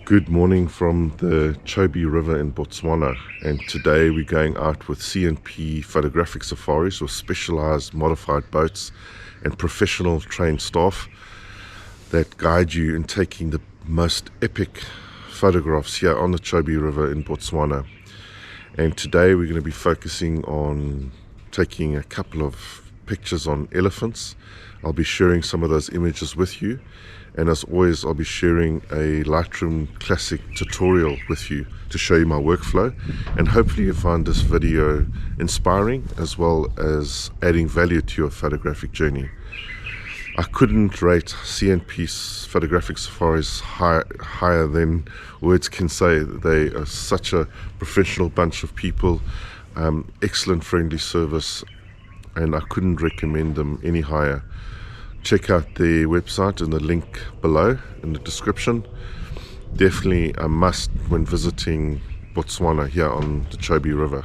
Good morning from the Chobe River in Botswana, and today we're going out with CNP Photographic Safaris, or specialized modified boats and professional trained staff that guide you in taking the most epic photographs here on the Chobe River in Botswana. And today we're going to be focusing on taking a couple of pictures on elephants. I'll be sharing some of those images with you, and as always I'll be sharing a Lightroom Classic tutorial with you to show you my workflow, and hopefully you find this video inspiring as well as adding value to your photographic journey. I couldn't rate CNP's Photographic Safaris higher than words can say. They are such a professional bunch of people, excellent friendly service, and I couldn't recommend them any higher. Check out their website in the link below in the description. Definitely a must when visiting Botswana here on the Chobe River.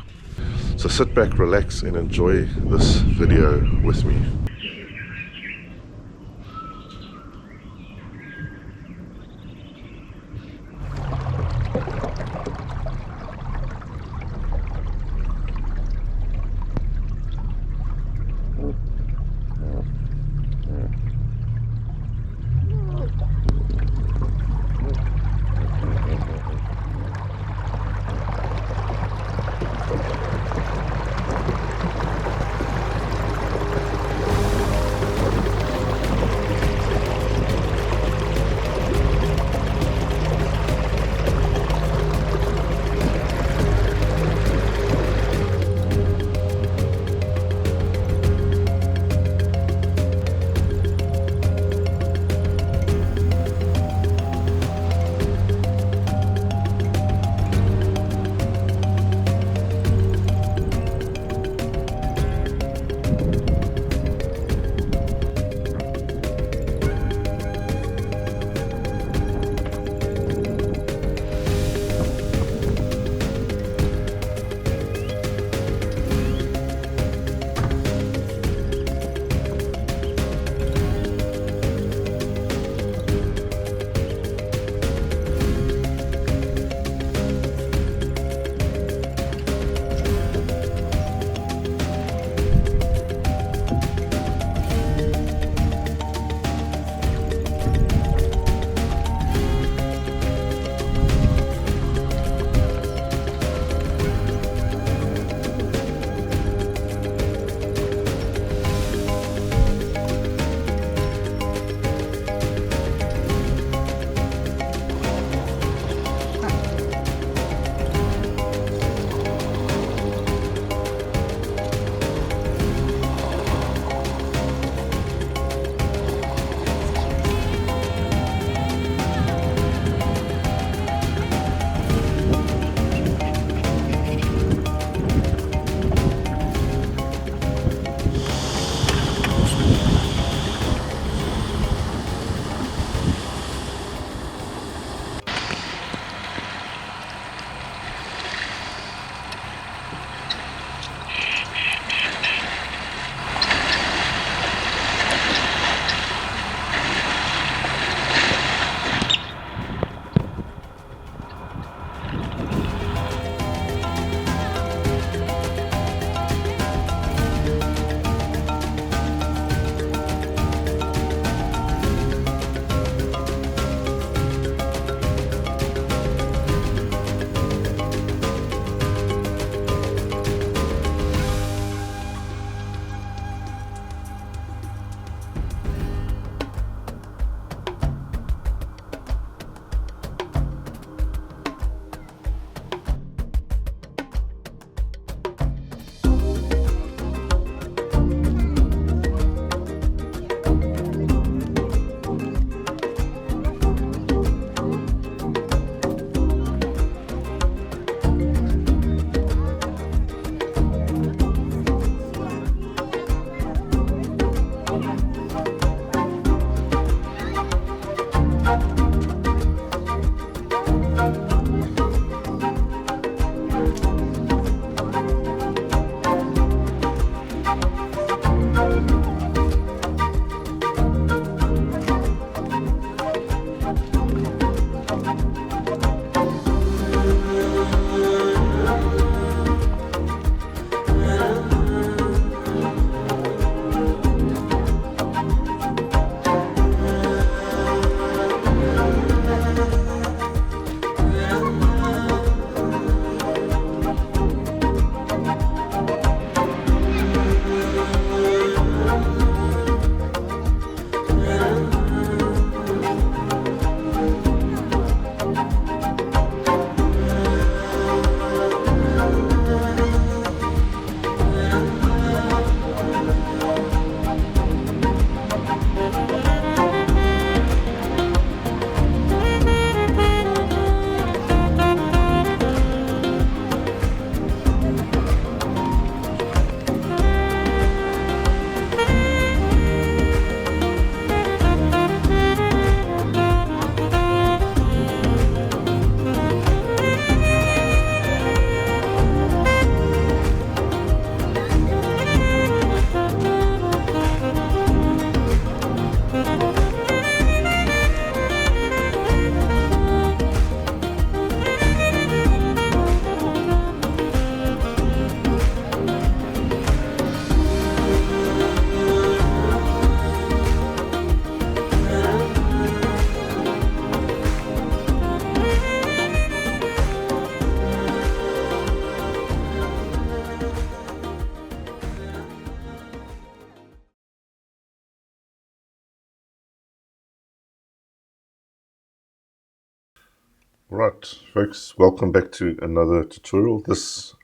So sit back, relax and enjoy this video with me. Right, folks, welcome back to another tutorial. This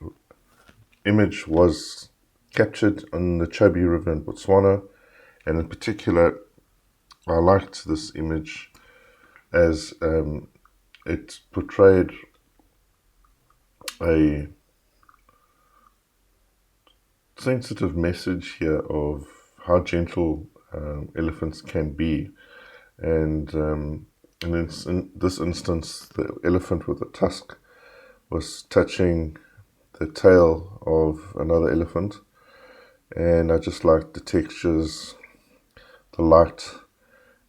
image was captured on the Chobe River in Botswana, and in particular, I liked this image as it portrayed a sensitive message here of how gentle elephants can be. And in this instance, the elephant with the tusk was touching the tail of another elephant, and I just liked the textures, the light,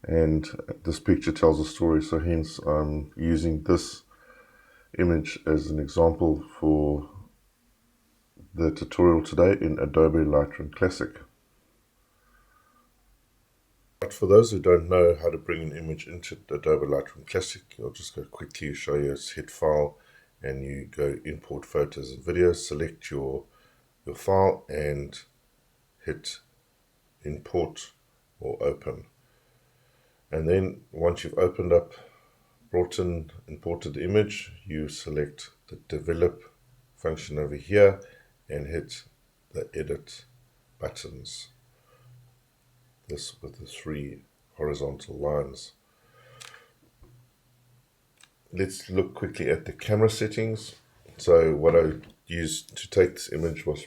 and this picture tells a story, so hence I'm using this image as an example for the tutorial today in Adobe Light Room Classic. But for those who don't know how to bring an image into Adobe Light Room Classic, I'll just go quickly show you. It's hit File, and you go Import Photos and Videos, select your file and hit Import or Open. And then once you've opened up, imported the image, you select the Develop function over here and hit the Edit buttons. This with the 3 horizontal lines. Let's look quickly at the camera settings. So what I used to take this image was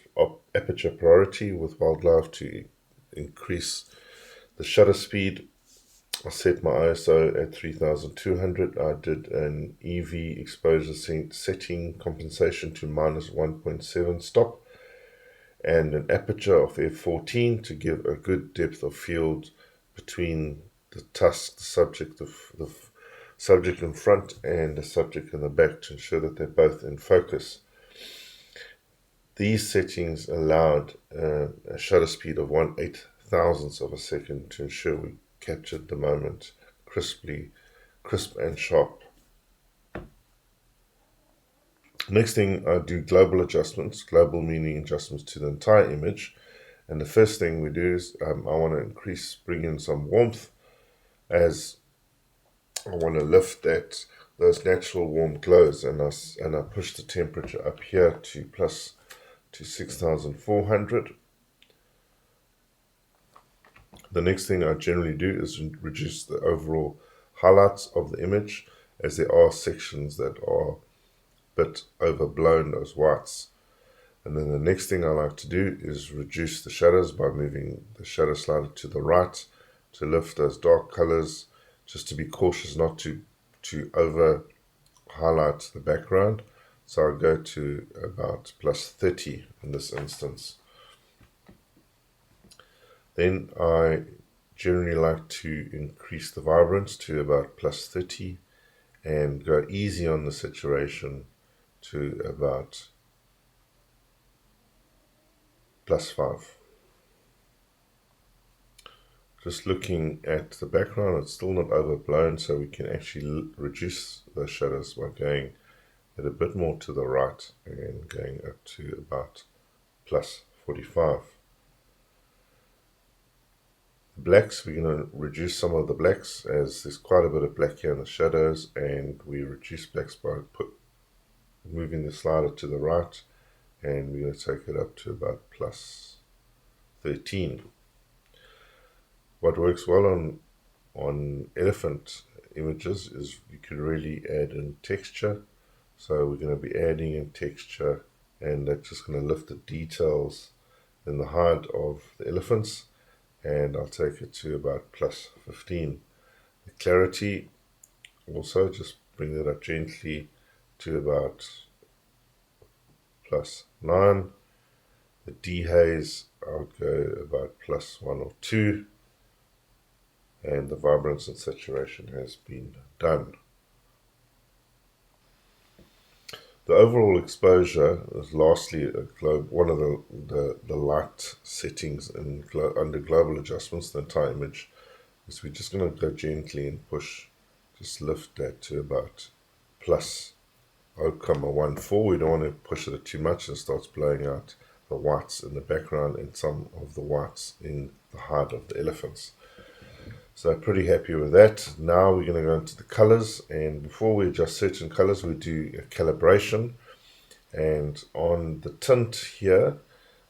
aperture priority with wildlife to increase the shutter speed. I set my ISO at 3200. I did an EV exposure setting compensation to -1.7 stop and an aperture of f14 to give a good depth of field between the tusk, the subject in front and the subject in the back, to ensure that they're both in focus. These settings allowed a shutter speed of 1/8,000th of a second to ensure we captured the moment crisp and sharp. Next thing, I do global adjustments, global meaning adjustments to the entire image. And the first thing we do is I want to bring in some warmth, as I want to lift those natural warm glows, and I push the temperature up here to 6,400. The next thing I generally do is reduce the overall highlights of the image, as there are sections that are bit overblown, those whites. And then the next thing I like to do is reduce the shadows by moving the shadow slider to the right to lift those dark colors, just to be cautious not to over highlight the background. So I go to about +30 in this instance. Then I generally like to increase the vibrance to about +30 and go easy on the saturation to about +5. Just looking at the background, it's still not overblown, so we can actually reduce the shadows by going at a bit more to the right and going up to about +45. The blacks, we're going to reduce some of the blacks, as there's quite a bit of black here in the shadows, and we reduce blacks by moving the slider to the right, and we're going to take it up to about +13. What works well on elephant images is you can really add in texture. So we're going to be adding in texture, and that's just going to lift the details in the hide of the elephants, and I'll take it to about +15. The clarity, also just bring that up gently to about +9. The dehaze, I'll go about +1 or 2. And the vibrance and saturation has been done. The overall exposure is lastly one of the light settings under global adjustments, the entire image, is we're just going to go gently and just lift that to about +0.14. We don't want to push it too much, and it starts blowing out the whites in the background and some of the whites in the hide of the elephants. So pretty happy with that. Now we're going to go into the colors, and before we adjust certain colors, we do a calibration. And on the tint here,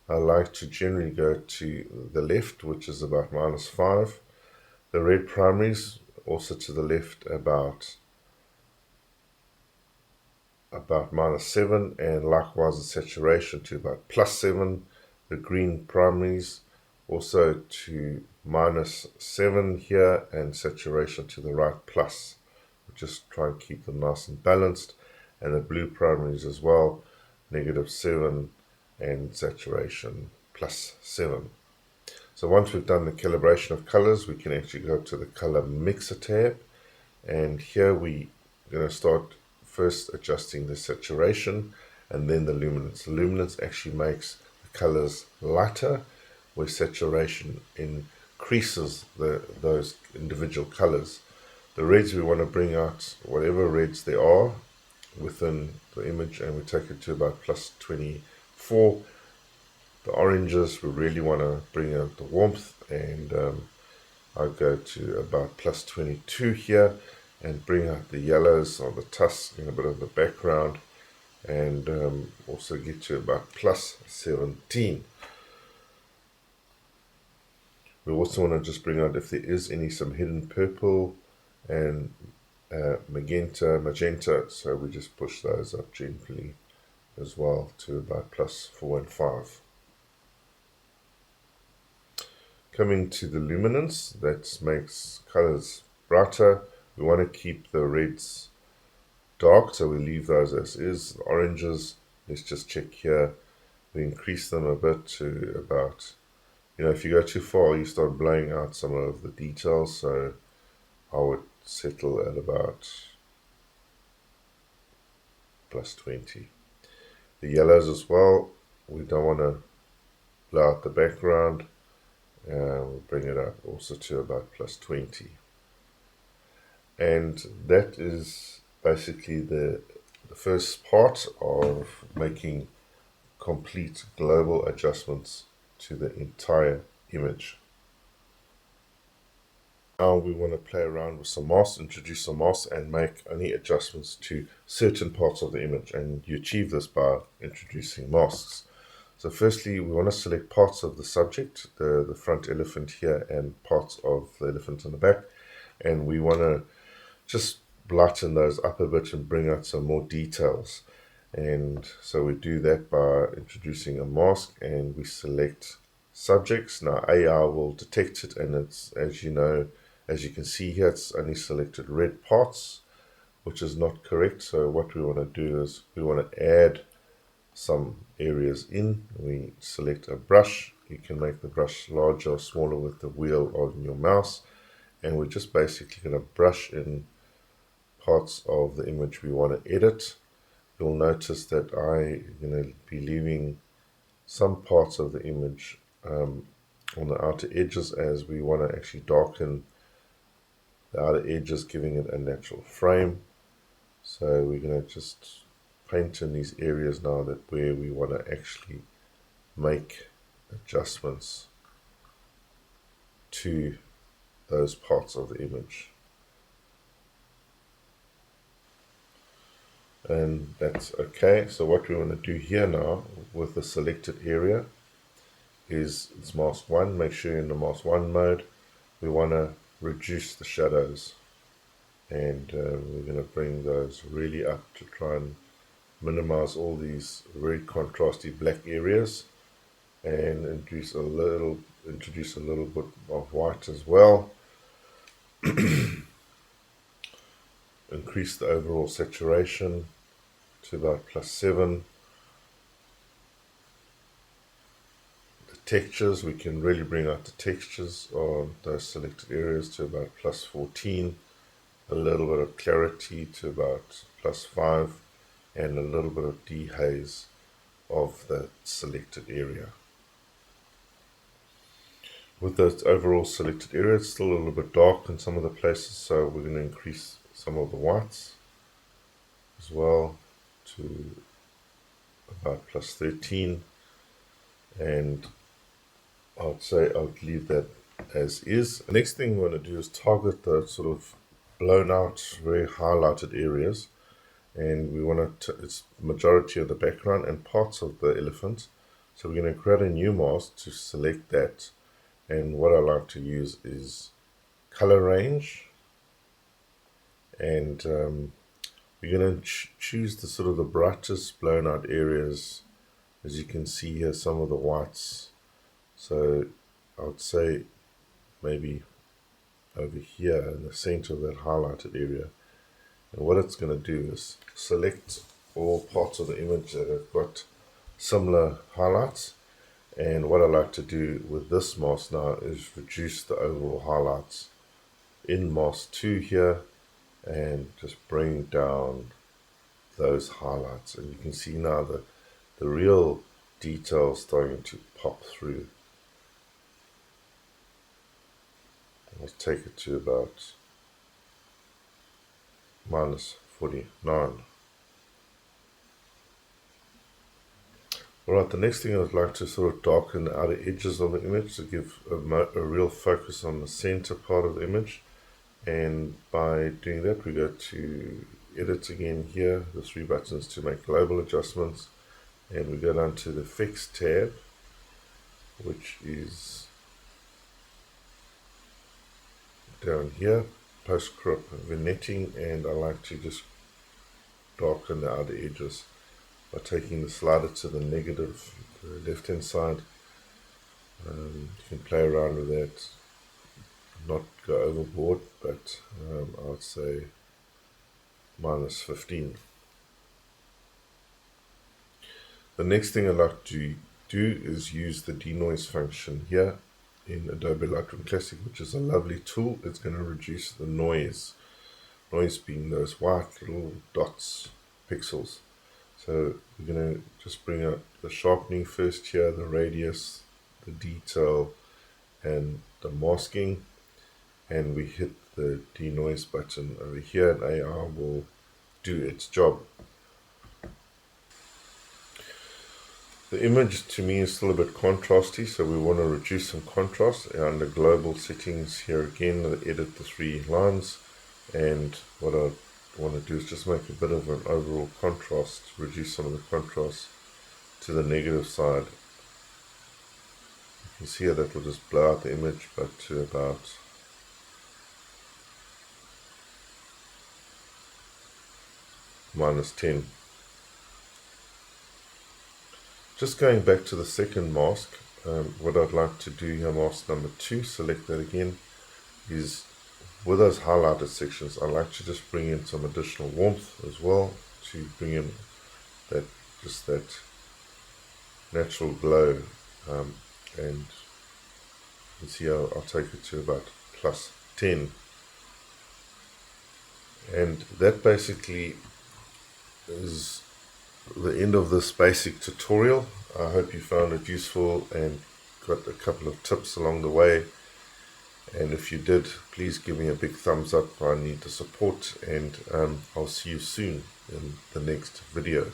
I like to generally go to the left, which is about -5. The red primaries also to the left about -7, and likewise the saturation to about +7. The green primaries also to -7 here, and saturation to the right plus. Just try and keep them nice and balanced. And the blue primaries as well, -7 and saturation +7. So once we've done the calibration of colors, we can actually go to the color mixer tab, and here we're going to start first adjusting the saturation and then the luminance. The luminance actually makes the colors lighter, where saturation increases those individual colors. The reds, we want to bring out whatever reds there are within the image, and we take it to about +24. The oranges, we really want to bring out the warmth, and I'll go to about +22 here, and bring out the yellows on the tusk and a bit of the background, and also get to about +17. We also want to just bring out if there is some hidden purple and magenta, so we just push those up gently as well to about +4 and 5. Coming to the luminance, that makes colors brighter. We want to keep the reds dark, so we leave those as is. The oranges, let's just check here. We increase them a bit to about, if you go too far, you start blowing out some of the details, so I would settle at about +20. The yellows as well, we don't want to blow out the background. We'll bring it up also to about +20. And that is basically the first part of making complete global adjustments to the entire image. Now we want to play around with some masks, introduce some masks, and make only adjustments to certain parts of the image, and you achieve this by introducing masks. So firstly, we want to select parts of the subject, the front elephant here, and parts of the elephant in the back, and we want to just lighten those up a bit and bring out some more details. And so we do that by introducing a mask, and we select subjects. Now AI will detect it, and it's, as you can see here, it's only selected red parts, which is not correct. So what we want to do is we want to add some areas in. We select a brush. You can make the brush larger or smaller with the wheel on your mouse, and we're just basically going to brush in parts of the image we want to edit. You'll notice that I'm going to be leaving some parts of the image on the outer edges, as we want to actually darken the outer edges, giving it a natural frame. So we're going to just paint in these areas now that where we want to actually make adjustments to those parts of the image. And that's okay. So what we want to do here now with the selected area is it's mask 1. Make sure you're in the mask 1 mode. We want to reduce the shadows, and we're going to bring those really up to try and minimize all these very contrasty black areas, and introduce a little bit of white as well. Increase the overall saturation to about +7. The textures, we can really bring out the textures on those selected areas to about +14. A little bit of clarity to about +5, and a little bit of dehaze of the selected area. With the overall selected area, it's still a little bit dark in some of the places, so we're going to increase some of the whites as well to about +13, and I'd say I'll leave that as is. The next thing we want to do is target the sort of blown out, very highlighted areas, and we want to, it's the majority of the background and parts of the elephant. So we're going to create a new mask to select that, and what I like to use is color range, and we're going to choose the sort of the brightest blown out areas. As you can see here, some of the whites, so I would say maybe over here in the center of that highlighted area. And what it's going to do is select all parts of the image that have got similar highlights. And what I like to do with this mask now is reduce the overall highlights in mask 2 here, and just bring down those highlights. And you can see now the real detail starting to pop through. Let's take it to about -49. Alright, the next thing I would like to sort of darken the outer edges of the image to give a real focus on the center part of the image. And by doing that, we go to edit again here, the 3 buttons to make global adjustments, and we go down to the effects tab, which is down here, post crop vignetting, and I like to just darken the outer edges by taking the slider to the negative, the left hand side. You can play around with that, not go overboard, but I would say -15. The next thing I like to do is use the denoise function here in Adobe Light Room Classic, which is a lovely tool. It's going to reduce the noise being those white little dots, pixels. So we're going to just bring up the sharpening first here, the radius, the detail, and the masking, and we hit the denoise button over here, and AI will do its job. The image to me is still a bit contrasty, so we want to reduce some contrast. Under global settings here again, edit the 3 lines, and what I want to do is just make a bit of an overall contrast, reduce some of the contrast to the negative side. You can see how that will just blow out the image, but to about -10. Just going back to the second mask, what I'd like to do here, mask number 2, select that again, is with those highlighted sections, I like to just bring in some additional warmth as well to bring in that, just that natural glow, and you can see I'll take it to about +10. And that basically is the end of this basic tutorial. I hope you found it useful and got a couple of tips along the way. And if you did, please give me a big thumbs up. I need the support, and I'll see you soon in the next video.